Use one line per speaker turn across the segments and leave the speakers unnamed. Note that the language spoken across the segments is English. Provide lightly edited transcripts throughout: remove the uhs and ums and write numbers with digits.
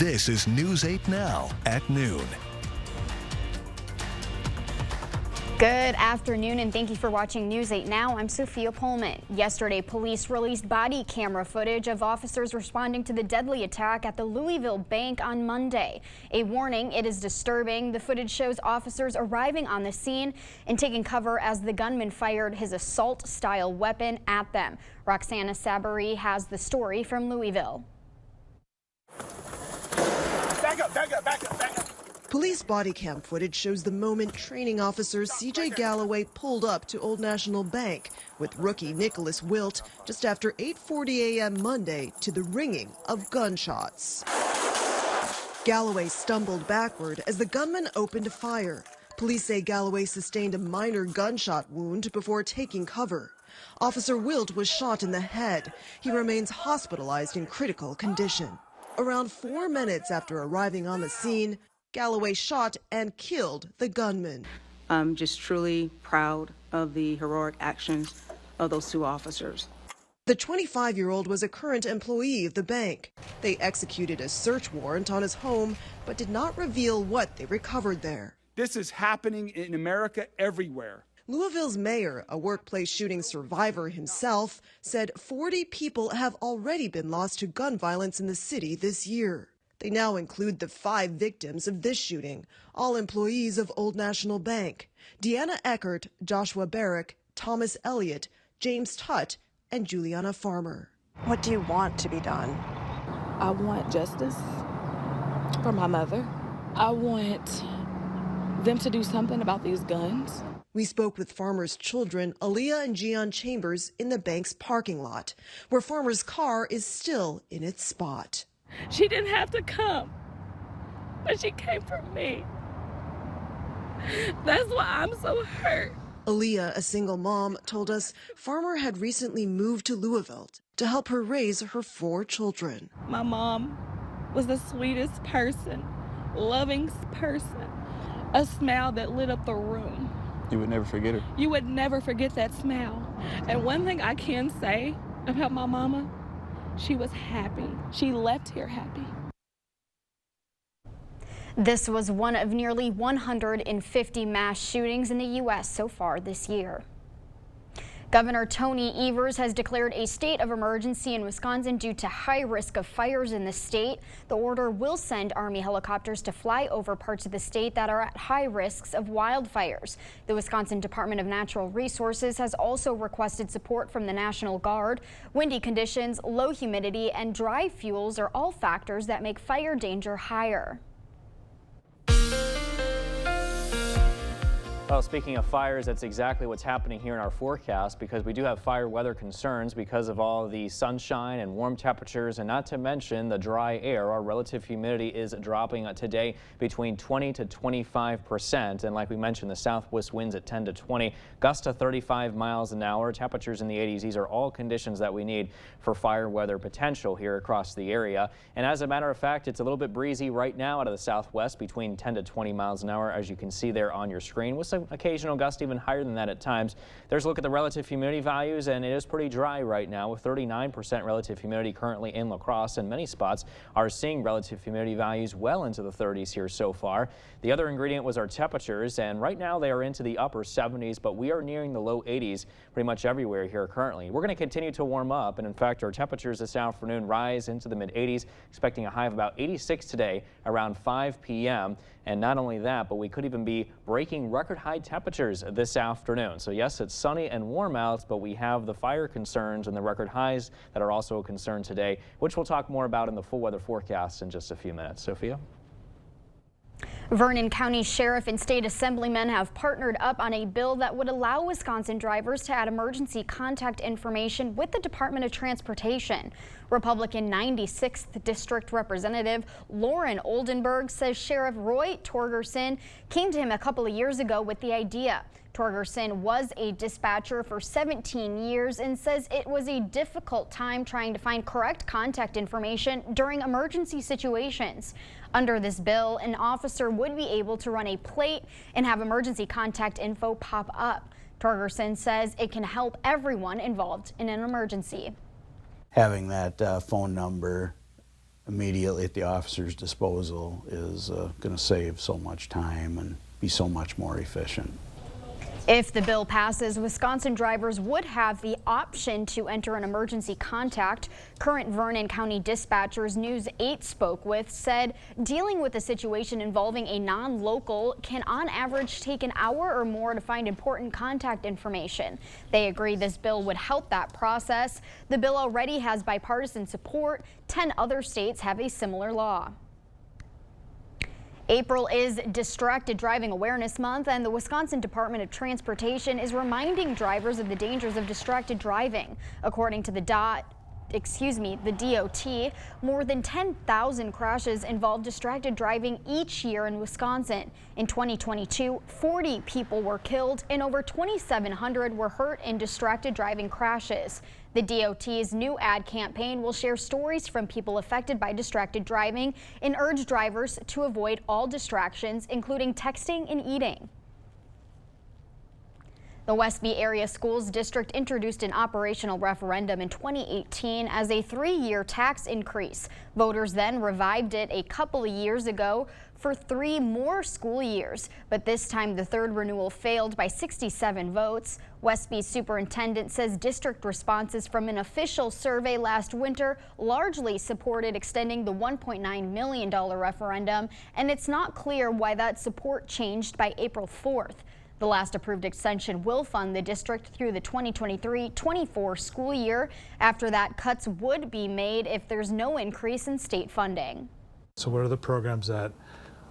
This is News 8 Now at noon.
Good afternoon and thank you for watching News 8 Now. I'm Sophia Pullman. Yesterday, police released body camera footage of officers responding to the deadly attack at the Louisville bank on Monday. A warning, it is disturbing. The footage shows officers arriving on the scene and taking cover as the gunman fired his assault-style weapon at them. Roxana Sabari has the story from Louisville.
Back up, back up, back up, back up.
Police body cam footage shows the moment training officer CJ Galloway pulled up to Old National Bank with rookie Nicholas Wilt just after 8:40 a.m. Monday to the ringing of gunshots. Galloway stumbled backward as the gunman opened fire. Police say Galloway sustained a minor gunshot wound before taking cover. Officer Wilt was shot in the head. He remains hospitalized in critical condition. Around 4 minutes after arriving on the scene, Galloway shot and killed the gunman.
I'm just truly proud of the heroic actions of those two officers.
The 25-year-old was a current employee of the bank. They executed a search warrant on his home, but did not reveal what they recovered there.
This is happening in America everywhere.
Louisville's mayor, a workplace shooting survivor himself, said 40 people have already been lost to gun violence in the city this year. They now include the 5 victims of this shooting, all employees of Old National Bank: Deanna Eckert, Joshua Barrick, Thomas Elliott, James Tutt, and Juliana Farmer.
What do you want to be done?
I want justice for my mother. I want them to do something about these guns.
We spoke with Farmer's children, Aaliyah and Gian Chambers, in the bank's parking lot, where Farmer's car is still in its spot.
She didn't have to come, but she came for me. That's why I'm so hurt.
Aaliyah, a single mom, told us Farmer had recently moved to Louisville to help her raise her 4 children.
My mom was the sweetest person, loving person, a smile that lit up the room.
You would never forget her.
You would never forget that smile. And one thing I can say about my mama, she was happy. She left here happy.
This was one of nearly 150 mass shootings in the U.S. so far this year. Governor Tony Evers has declared a state of emergency in Wisconsin due to high risk of fires in the state. The order will send Army helicopters to fly over parts of the state that are at high risks of wildfires. The Wisconsin Department of Natural Resources has also requested support from the National Guard. Windy conditions, low humidity, and dry fuels are all factors that make fire danger higher.
Well, speaking of fires, that's exactly what's happening here in our forecast, because we do have fire weather concerns because of all the sunshine and warm temperatures, and not to mention the dry air. Our relative humidity is dropping today between 20 to 25%. And like we mentioned, the southwest winds at 10 to 20, gusts to 35 miles an hour, temperatures in the 80s. These are all conditions that we need for fire weather potential here across the area. And as a matter of fact, it's a little bit breezy right now out of the southwest between 10 to 20 miles an hour, as you can see there on your screen, with some occasional gust even higher than that at times. There's a look at the relative humidity values, and it is pretty dry right now with 39% relative humidity currently in La Crosse, and many spots are seeing relative humidity values well into the 30s here so far. The other ingredient was our temperatures, and right now they are into the upper 70s, but we are nearing the low 80s pretty much everywhere here currently. We're going to continue to warm up, and in fact our temperatures this afternoon rise into the mid 80s, expecting a high of about 86 today around 5 p.m. And not only that, but we could even be breaking record high temperatures this afternoon. So yes, it's sunny and warm out, but we have the fire concerns and the record highs that are also a concern today, which we'll talk more about in the full weather forecast in just a few minutes. Sophia?
Vernon County Sheriff and state assemblymen have partnered up on a bill that would allow Wisconsin drivers to add emergency contact information with the Department of Transportation. Republican 96th District Representative Lauren Oldenburg says Sheriff Roy Torgerson came to him a couple of years ago with the idea. Torgerson was a dispatcher for 17 years and says it was a difficult time trying to find correct contact information during emergency situations. Under this bill, an officer would be able to run a plate and have emergency contact info pop up. Torgerson says it can help everyone involved in an emergency.
Having that phone number
immediately at the officer's disposal is going to save so much time and be so much more efficient.
If the bill passes, Wisconsin drivers would have the option to enter an emergency contact. Current Vernon County dispatchers News 8 spoke with said dealing with a situation involving a non-local can on average take an hour or more to find important contact information. They agree this bill would help that process. The bill already has bipartisan support. 10 other states have a similar law. April is Distracted Driving Awareness Month, and the Wisconsin Department of Transportation is reminding drivers of the dangers of distracted driving. According to the DOT, more than 10,000 crashes involve distracted driving each year in Wisconsin. In 2022, 40 people were killed and over 2,700 were hurt in distracted driving crashes. The DOT's new ad campaign will share stories from people affected by distracted driving and urge drivers to avoid all distractions, including texting and eating. The Westby Area Schools District introduced an operational referendum in 2018 as a 3-year tax increase. Voters then revived it a couple of years ago for 3 more school years, but this time the third renewal failed by 67 votes. Westby's superintendent says district responses from an official survey last winter largely supported extending the $1.9 million referendum, and it's not clear why that support changed by April 4th. The last approved extension will fund the district through the 2023-24 school year. After that, cuts would be made if there's no increase in state funding.
So what are the programs that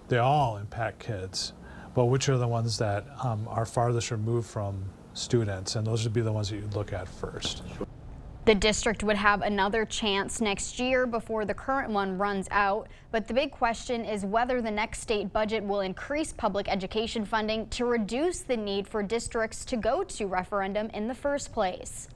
they all impact kids, but which are the ones that are farthest removed from students? And those would be the ones that you'd look at first.
The district would have another chance next year before the current one runs out, but the big question is whether the next state budget will increase public education funding to reduce the need for districts to go to referendum in the first place.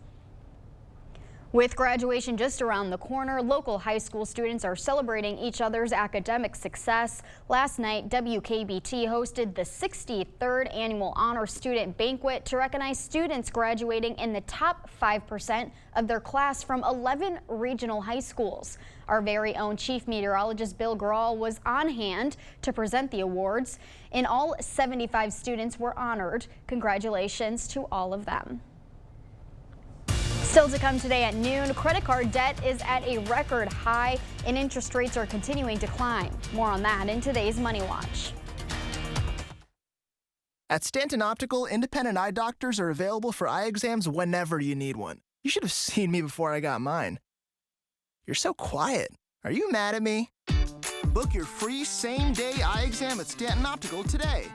With graduation just around the corner, local high school students are celebrating each other's academic success. Last night, WKBT hosted the 63rd Annual Honor Student Banquet to recognize students graduating in the top 5% of their class from 11 regional high schools. Our very own Chief Meteorologist Bill Grawl was on hand to present the awards. In all, 75 students were honored. Congratulations to all of them. Still to come today at noon, credit card debt is at a record high and interest rates are continuing to climb. More on that in today's Money Watch.
At Stanton Optical, independent eye doctors are available for eye exams whenever you need one. You should have seen me before I got mine. You're so quiet. Are you mad at me? Book your free same-day eye exam at Stanton Optical today.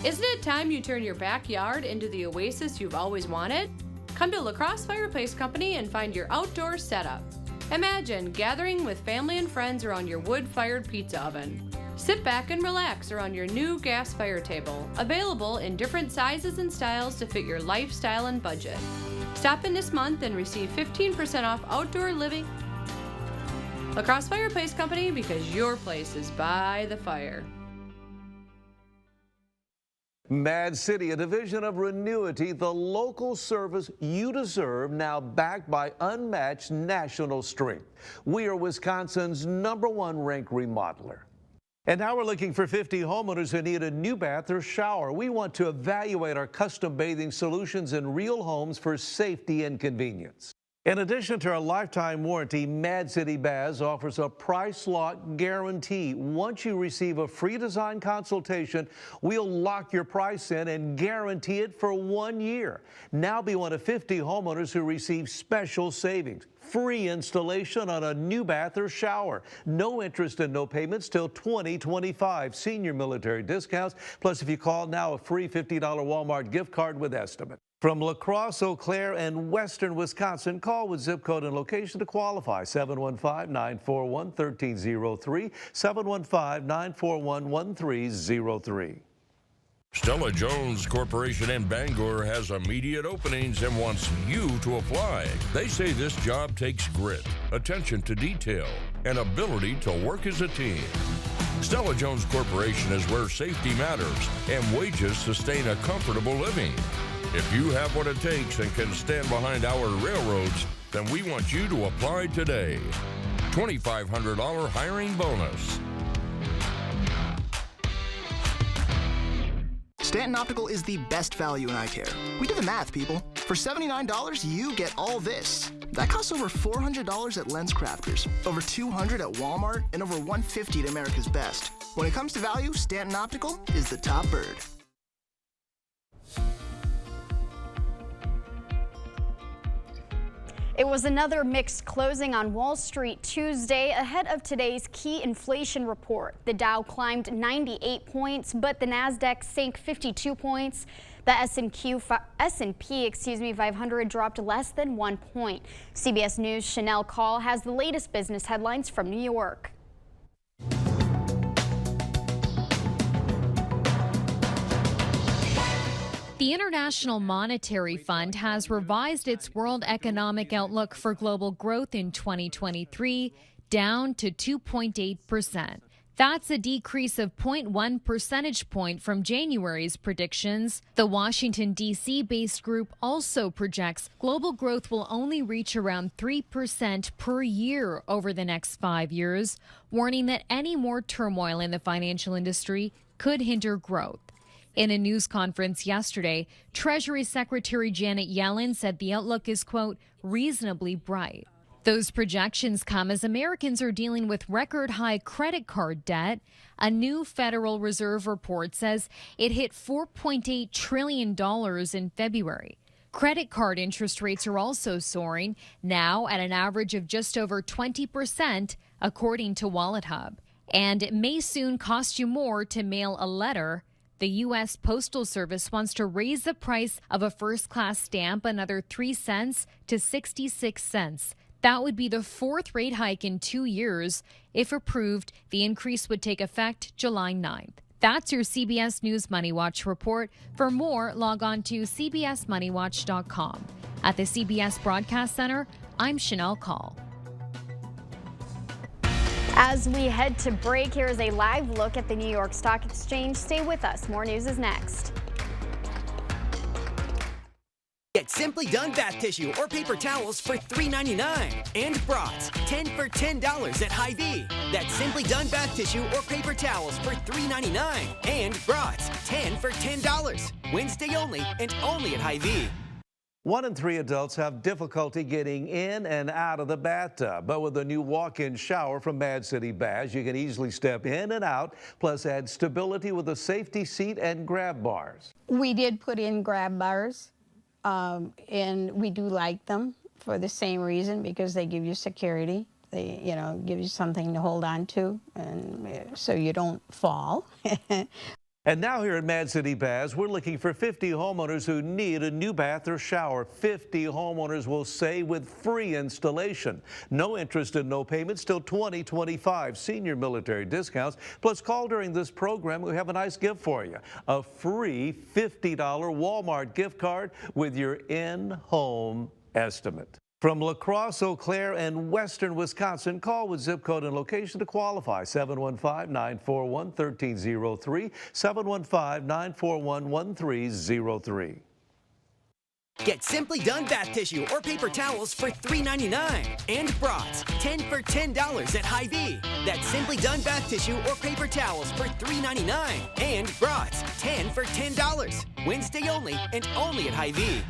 Isn't it time you turn your backyard into the oasis you've always wanted? Come to La Crosse Fireplace Company and find your outdoor setup. Imagine gathering with family and friends around your wood-fired pizza oven. Sit back and relax around your new gas fire table, available in different sizes and styles to fit your lifestyle and budget. Stop in this month and receive 15% off outdoor living. La Crosse Fireplace Company, because your place is by the fire.
Mad City, a division of Renuity, the local service you deserve, now backed by unmatched national strength. We are Wisconsin's #1 ranked remodeler. And now we're looking for 50 homeowners who need a new bath or shower. We want to evaluate our custom bathing solutions in real homes for safety and convenience. In addition to our lifetime warranty, Mad City Baths offers a price lock guarantee. Once you receive a free design consultation, we'll lock your price in and guarantee it for 1 year. Now be one of 50 homeowners who receive special savings. Free installation on a new bath or shower. No interest and no payments till 2025. Senior military discounts. Plus, if you call now, a free $50 Walmart gift card with estimate. From La Crosse, Eau Claire, and western Wisconsin, call with zip code and location to qualify. 715-941-1303, 715-941-1303.
Stella Jones Corporation in Bangor has immediate openings and wants you to apply. They say this job takes grit, attention to detail, and ability to work as a team. Stella Jones Corporation is where safety matters and wages sustain a comfortable living. If you have what it takes and can stand behind our railroads, then we want you to apply today. $2,500 hiring bonus.
Stanton Optical is the best value in eye care. We did the math, people. For $79, you get all this. That costs over $400 at LensCrafters, over $200 at Walmart, and over $150 at America's Best. When it comes to value, Stanton Optical is the top bird.
It was another mixed closing on Wall Street Tuesday ahead of today's key inflation report. The Dow climbed 98 points, but the Nasdaq sank 52 points. The S&P 500 dropped less than 1 point. CBS News' Chanel Call has the latest business headlines from New York.
The International Monetary Fund has revised its world economic outlook for global growth in 2023 down to 2.8%. That's a decrease of 0.1 percentage point from January's predictions. The Washington, D.C.-based group also projects global growth will only reach around 3% per year over the next 5 years, warning that any more turmoil in the financial industry could hinder growth. In a news conference yesterday, Treasury Secretary Janet Yellen said the outlook is, quote, reasonably bright. Those projections come as Americans are dealing with record-high credit card debt. A new Federal Reserve report says it hit $4.8 trillion in February. Credit card interest rates are also soaring, now at an average of just over 20%, according to WalletHub. And it may soon cost you more to mail a letter. The U.S. Postal Service wants to raise the price of a first-class stamp another 3 cents to 66 cents. That would be the fourth rate hike in 2 years. If approved, the increase would take effect July 9th. That's your CBS News Money Watch report. For more, log on to cbsmoneywatch.com. At the CBS Broadcast Center, I'm Chanel Call.
As we head to break, here is a live look at the New York Stock Exchange. Stay with us. More news is next.
Get Simply Done bath tissue or paper towels for $3.99 and bras 10 for $10 at Hy-Vee. That's Simply Done bath tissue or paper towels for $3.99 and bras 10 for $10. Wednesday only and only at Hy-Vee.
1 in 3 adults have difficulty getting in and out of the bathtub, but with a new walk-in shower from Mad City Baths, you can easily step in and out, plus add stability with a safety seat and grab bars.
We did put in grab bars, and we do like them for the same reason, because they give you security. They, give you something to hold on to, and so you don't fall.
And now here at Mad City Baths, we're looking for 50 homeowners who need a new bath or shower. 50 homeowners will say with free installation. No interest and no payments till 2025. Senior military discounts. Plus, call during this program. We have a nice gift for you. A free $50 Walmart gift card with your in-home estimate. From La Crosse, Eau Claire, and western Wisconsin, call with zip code and location to qualify. 715-941-1303, 715-941-1303.
Get Simply Done bath tissue or paper towels for $3.99 and bras 10 for $10 at Hy-Vee. That's Simply Done bath tissue or paper towels for $3.99 and bras 10 for $10. Wednesday only and only at Hy-Vee.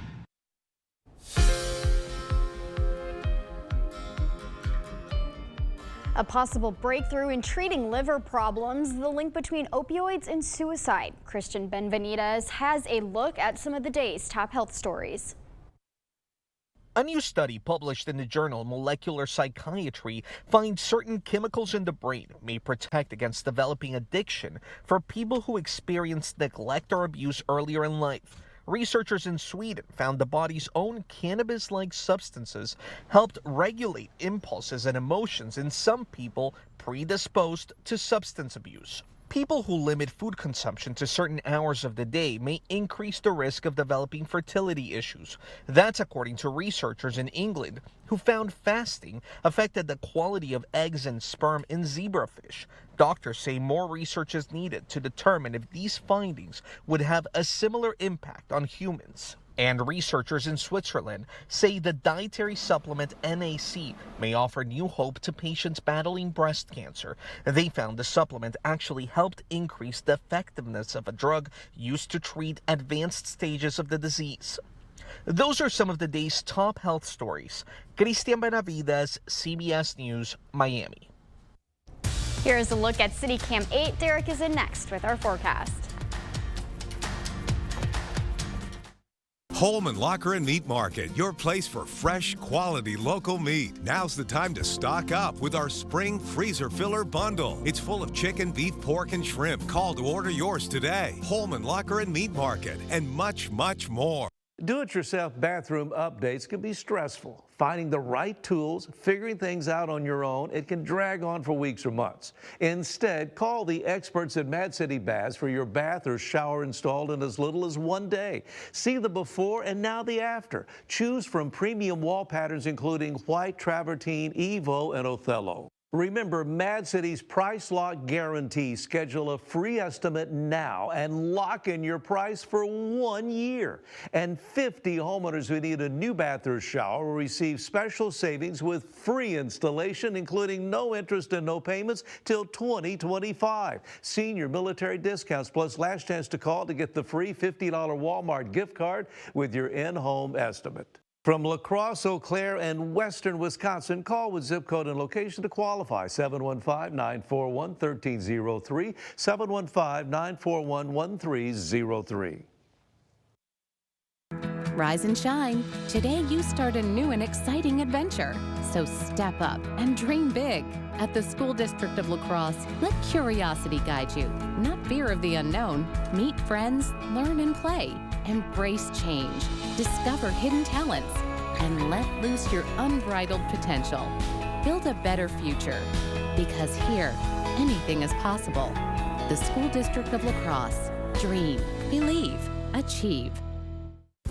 A possible breakthrough in treating liver problems, the link between opioids and suicide. Christian Benvenides has a look at some of the day's top health stories.
A new study published in the journal Molecular Psychiatry finds certain chemicals in the brain may protect against developing addiction for people who experience neglect or abuse earlier in life. Researchers in Sweden found the body's own cannabis-like substances helped regulate impulses and emotions in some people predisposed to substance abuse. People who limit food consumption to certain hours of the day may increase the risk of developing fertility issues. That's according to researchers in England who found fasting affected the quality of eggs and sperm in zebrafish. Doctors say more research is needed to determine if these findings would have a similar impact on humans. And researchers in Switzerland say the dietary supplement NAC may offer new hope to patients battling breast cancer. They found the supplement actually helped increase the effectiveness of a drug used to treat advanced stages of the disease. Those are some of the day's top health stories. Cristian Benavides, CBS News, Miami.
Here's a look at City Cam 8. Derek is in next with our forecast.
Holman Locker and Meat Market, your place for fresh, quality local meat. Now's the time to stock up with our spring freezer filler bundle. It's full of chicken, beef, pork, and shrimp. Call to order yours today. Holman Locker and Meat Market, and much, much more.
Do-it-yourself bathroom updates can be stressful. Finding the right tools, figuring things out on your own, it can drag on for weeks or months. Instead, call the experts at Mad City Baths for your bath or shower installed in as little as 1 day. See the before and now the after. Choose from premium wall patterns including white, travertine, Evo, and Othello. Remember Mad City's price lock guarantee. Schedule a free estimate now and lock in your price for 1 year. And 50 homeowners who need a new bath or shower will receive special savings with free installation, including no interest and no payments till 2025. Senior military discounts plus last chance to call to get the free $50 Walmart gift card with your in-home estimate. From La Crosse, Eau Claire, and western Wisconsin, call with zip code and location to qualify. 715-941-1303, 715-941-1303.
Rise and shine. Today you start a new and exciting adventure. So step up and dream big. At the School District of La Crosse, let curiosity guide you, not fear of the unknown. Meet friends, learn and play. Embrace change. Discover hidden talents. And let loose your unbridled potential. Build a better future. Because here, anything is possible. The School District of La Crosse. Dream, believe, achieve.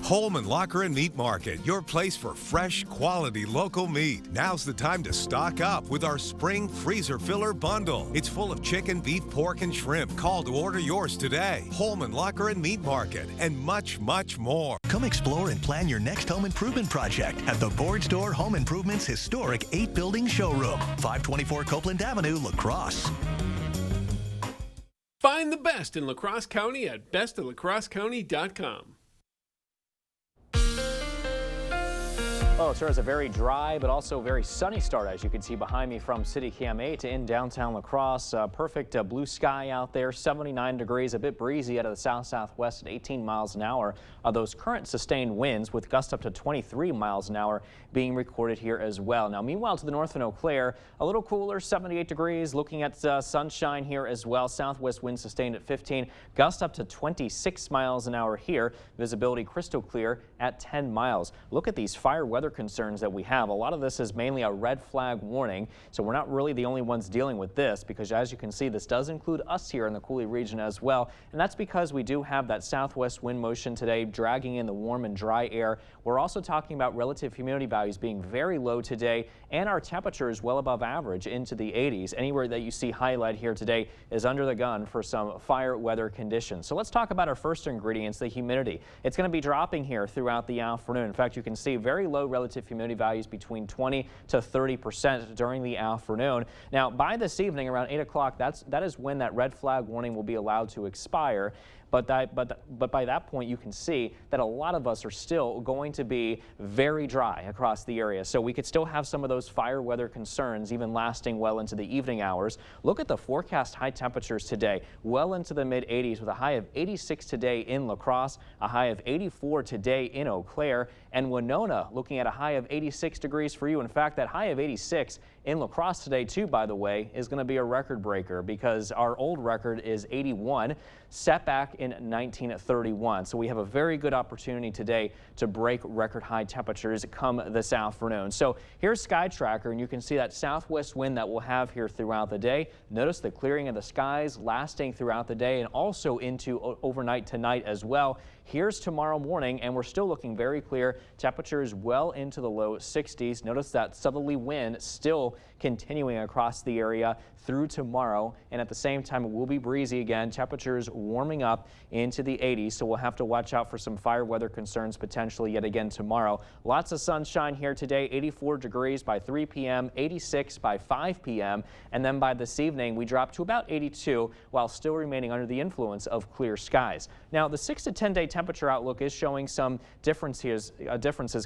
Holman Locker and Meat Market, your place for fresh, quality local meat. Now's the time to stock up with our spring freezer filler bundle. It's full of chicken, beef, pork, and shrimp. Call to order yours today. Holman Locker and Meat Market, and much, much more.
Come explore and plan your next home improvement project at the Board Store Home Improvement's historic 8-building showroom, 524 Copeland Avenue, La Crosse.
Find the best in La Crosse County at bestoflacrossecounty.com.
Well, it sure is a very dry but also very sunny start, as you can see behind me from City Cam 8 in downtown La Crosse. Perfect blue sky out there, 79 degrees, a bit breezy out of the south-southwest at 18 miles an hour. Those current sustained winds with gusts up to 23 miles an hour being recorded here as well. Now, meanwhile, to the north in Eau Claire, a little cooler, 78 degrees, looking at sunshine here as well. Southwest wind sustained at 15, gust up to 26 miles an hour here. Visibility crystal clear at 10 miles. Look at these fire weather concerns that we have. A lot of this is mainly a red flag warning, so we're not really the only ones dealing with this, because as you can see, this does include us here in the Coulee region as well, and that's because we do have that southwest wind motion today dragging in the warm and dry air. We're also talking about relative humidity values being very low today, and our temperatures well above average into the 80s. Anywhere that you see highlight here today is under the gun for some fire weather conditions. So let's talk about our first ingredients, the humidity. It's going to be dropping here throughout the afternoon. In fact, you can see very low relative humidity values between 20 to 30% during the afternoon. Now, by this evening around 8 o'clock, that is when that red flag warning will be allowed to expire. But by that point, you can see that a lot of us are still going to be very dry across the area. So we could still have some of those fire weather concerns even lasting well into the evening hours. Look at the forecast high temperatures today, well into the mid 80s with a high of 86 today in La Crosse, a high of 84 today in Eau Claire, and Winona looking at a high of 86 degrees for you. In fact, that high of 86 in La Crosse today too, by the way, is going to be a record breaker because our old record is 81, set back in 1931. So we have a very good opportunity today to break record high temperatures come this afternoon. So here's Sky Tracker, and you can see that southwest wind that we'll have here throughout the day. Notice the clearing of the skies lasting throughout the day and also into overnight tonight as well. Here's tomorrow morning, and we're still looking very clear. Temperatures well into the low 60s. Notice that southerly wind still continuing across the area through tomorrow. And at the same time, it will be breezy again. Temperatures warming up into the 80s, so we'll have to watch out for some fire weather concerns potentially yet again tomorrow. Lots of sunshine here today, 84 degrees by 3 p.m., 86 by 5 p.m., and then by this evening we drop to about 82 while still remaining under the influence of clear skies. Now, the 6 to 10 day temperature outlook is showing some differences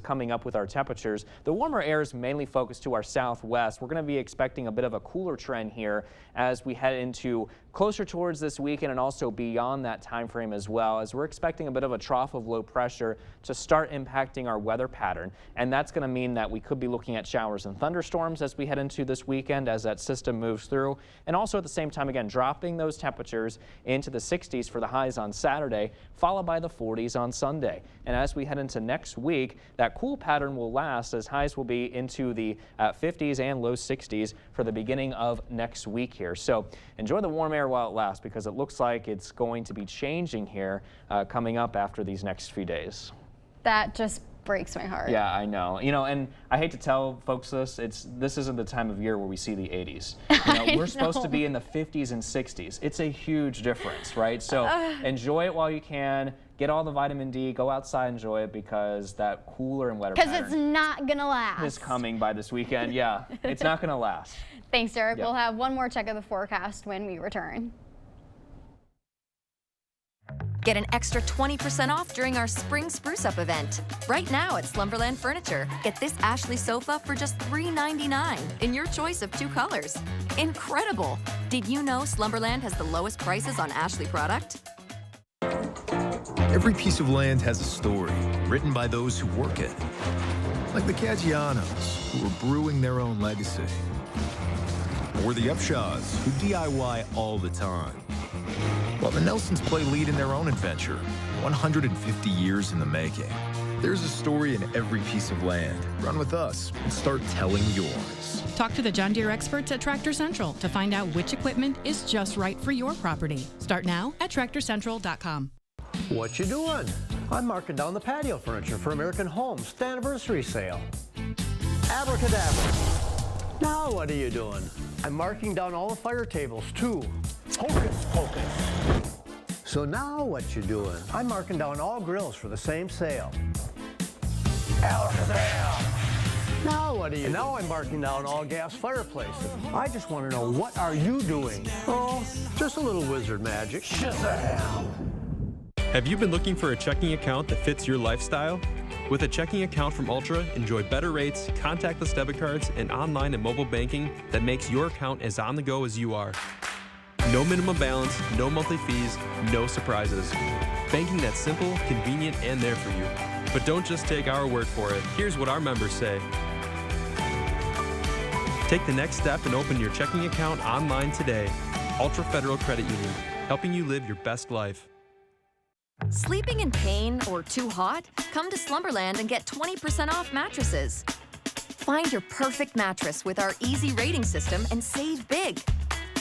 coming up with our temperatures. The warmer air is mainly focused to our southwest. We're going to be expecting a bit of a cooler trend here as we head into closer towards this weekend and also beyond that time frame as well, as we're expecting a bit of a trough of low pressure to start impacting our weather pattern. And that's going to mean that we could be looking at showers and thunderstorms as we head into this weekend as that system moves through. And also at the same time, again, dropping those temperatures into the 60s for the highs on Saturday, followed by the 40s on Sunday. And as we head into next week, that cool pattern will last as highs will be into the 50s and low 60s for the beginning of next week here. So enjoy the warm air while it lasts, because it looks like it's going to be changing here coming up after these next few days.
That just breaks my heart.
Yeah, I know. You know, and I hate to tell folks this, this isn't the time of year where we see the 80s. You know, we're supposed to be in the 50s and 60s. It's a huge difference, right? So enjoy it while you can. Get all the vitamin D, go outside, enjoy it, because that cooler and wetter pattern
it's not gonna last.
is coming by this weekend. Yeah, it's not gonna last.
Thanks, Derek.
Yep.
We'll have one more check of the forecast when we return.
Get an extra 20% off during our Spring Spruce Up event. Right now at Slumberland Furniture, get this Ashley sofa for just $3.99 in your choice of 2 colors. Incredible! Did you know Slumberland has the lowest prices on Ashley product?
Every piece of land has a story written by those who work it. Like the Caggianos, who are brewing their own legacy. Or the Upshaws, who DIY all the time. While the Nelsons play lead in their own adventure, 150 years in the making. There's a story in every piece of land. Run with us and start telling yours.
Talk to the John Deere experts at Tractor Central to find out which equipment is just right for your property. Start now at TractorCentral.com.
What you doing? I'm marking down the patio furniture for American Homes, the anniversary sale. Abracadabra. Now what are you doing? I'm marking down all the fire tables too. Hocus pocus. So now what you doing? I'm marking down all grills for the same sale. Alakazam. Now what are you? And now I'm marking down all gas fireplaces. I just want to know, what are you doing? Oh, just a little wizard magic. Shazam!
Have you been looking for a checking account that fits your lifestyle? With a checking account from Ultra, enjoy better rates, contactless debit cards, and online and mobile banking that makes your account as on the go as you are. No minimum balance, no monthly fees, no surprises. Banking that's simple, convenient, and there for you. But don't just take our word for it. Here's what our members say. Take the next step and open your checking account online today. Ultra Federal Credit Union, helping you live your best life.
Sleeping in pain or too hot? Come to Slumberland and get 20% off mattresses. Find your perfect mattress with our easy rating system and save big.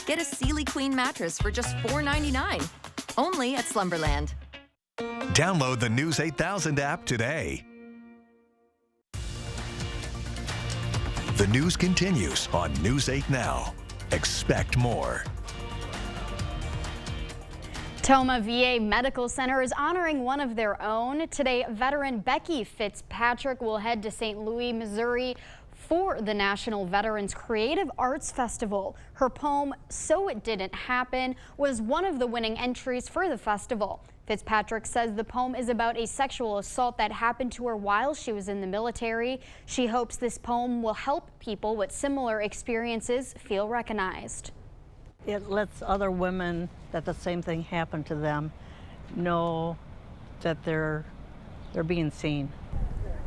Get a Sealy Queen mattress for just $4.99. Only at Slumberland.
Download the News 8000 app today. The news continues on News 8 Now. Expect more.
Toma VA Medical Center is honoring one of their own. Today, veteran Becky Fitzpatrick will head to St. Louis, Missouri for the National Veterans Creative Arts Festival. Her poem, So It Didn't Happen, was one of the winning entries for the festival. Fitzpatrick says the poem is about a sexual assault that happened to her while she was in the military. She hopes this poem will help people with similar experiences feel recognized.
It lets other women that the same thing happened to them know that they're being seen.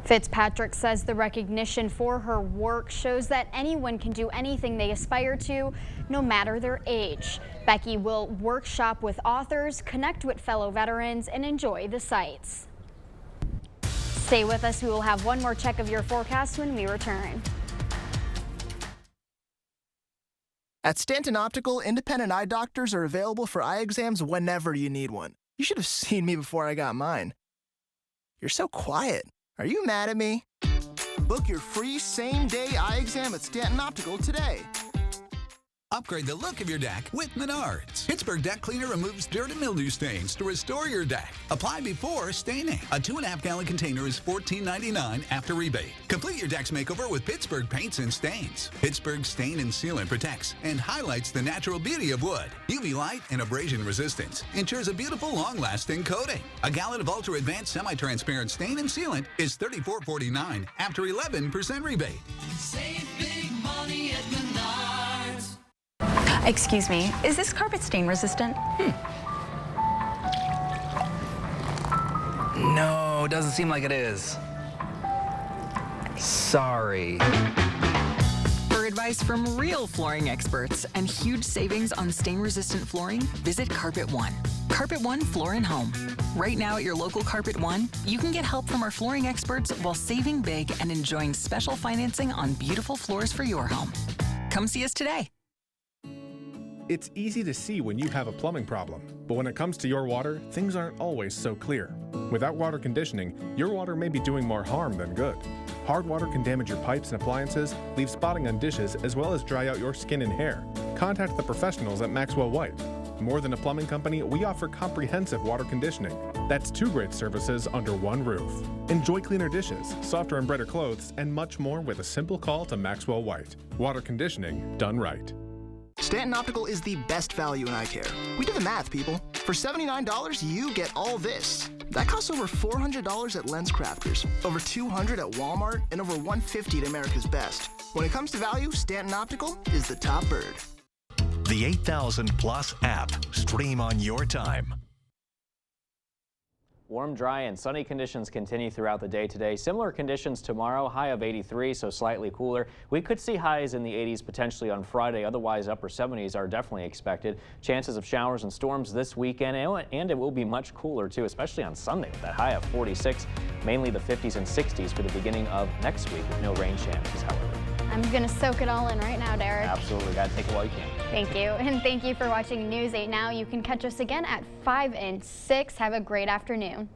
Fitzpatrick says the recognition for her work shows that anyone can do anything they aspire to, no matter their age. Becky will workshop with authors, connect with fellow veterans, and enjoy the sights. Stay with us. We will have one more check of your forecast when we return.
At Stanton Optical, independent eye doctors are available for eye exams whenever you need one. You should have seen me before I got mine. You're so quiet. Are you mad at me? Book your free same-day eye exam at Stanton Optical today.
Upgrade the look of your deck with Menards. Pittsburgh Deck Cleaner removes dirt and mildew stains to restore your deck. Apply before staining. A 2.5-gallon container is $14.99 after rebate. Complete your deck's makeover with Pittsburgh paints and stains. Pittsburgh Stain and Sealant protects and highlights the natural beauty of wood. UV light and abrasion resistance ensures a beautiful, long-lasting coating. A gallon of ultra-advanced semi-transparent stain and sealant is $34.49 after 11% rebate.
Save big money at Menards.
Excuse me, is this carpet stain resistant?
No, doesn't seem like it is. Sorry.
For advice from real flooring experts and huge savings on stain-resistant flooring, visit Carpet One. Carpet One Floor and Home. Right now at your local Carpet One, you can get help from our flooring experts while saving big and enjoying special financing on beautiful floors for your home. Come see us today.
It's easy to see when you have a plumbing problem, but when it comes to your water, things aren't always so clear. Without water conditioning, your water may be doing more harm than good. Hard water can damage your pipes and appliances, leave spotting on dishes, as well as dry out your skin and hair. Contact the professionals at Maxwell White. More than a plumbing company, we offer comprehensive water conditioning. That's 2 great services under one roof. Enjoy cleaner dishes, softer and brighter clothes, and much more with a simple call to Maxwell White. Water conditioning done right.
Stanton Optical is the best value in eye care. We did the math, people. For $79, you get all this. That costs over $400 at LensCrafters, over $200 at Walmart, and over $150 at America's Best. When it comes to value, Stanton Optical is the top bird.
The 8000 Plus app. Stream on your time.
Warm, dry, and sunny conditions continue throughout the day today. Similar conditions tomorrow, high of 83, so slightly cooler. We could see highs in the 80s potentially on Friday. Otherwise, upper 70s are definitely expected. Chances of showers and storms this weekend, and it will be much cooler too, especially on Sunday with that high of 46. Mainly the 50s and 60s for the beginning of next week with no rain chances, however.
I'm going to soak it all in right now, Derek.
Absolutely. Got to take it while you can.
Thank you. And thank you for watching News 8 Now. You can catch us again at 5 and 6. Have a great afternoon.